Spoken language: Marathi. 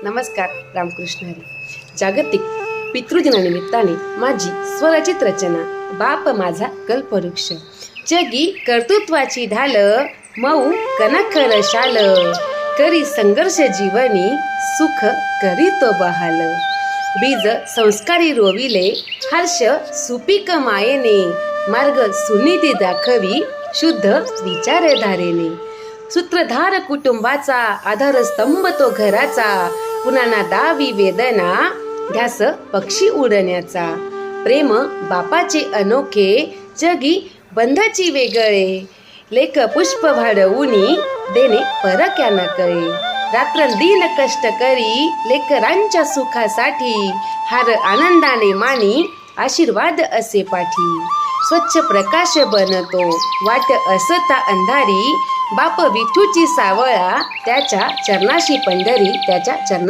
नमस्कार. रामकृष्ण हरी. जागतिक पितृदिनानिमित्ताने माझी स्वरचित रचना बाप माझा कल्पवृक्ष. जगी कर्तृत्वाची ढाल मऊ कनखर शाल, करी संघर्ष जीवनी सुख करी तो बहाल. बीज संस्कारी रोविले हर्ष सुपीक मायेने, मार्ग सुनीती दाखवी शुद्ध विचारधारेने. सूत्रधार कुटुंबाचा आधारस्तंभ तो घराचा, पुन्हा दावी वेदना ध्यास पक्षी उडण्याचा. प्रेम बापाचे अनोखे जगी बंधाची वेगळे, लेख पुष्प भाडवूनी देणे परक्या न कळे. रात्रंदिन कष्ट करी लेकरांच्या सुखासाठी, हार आनंदाने मानी आशीर्वाद असे पाठी. स्वच्छ प्रकाश बनतो वाट असता अंधारी, बाप विठूची सावळा त्याच्या चरणाशी पंढरी, त्याच्या चरणा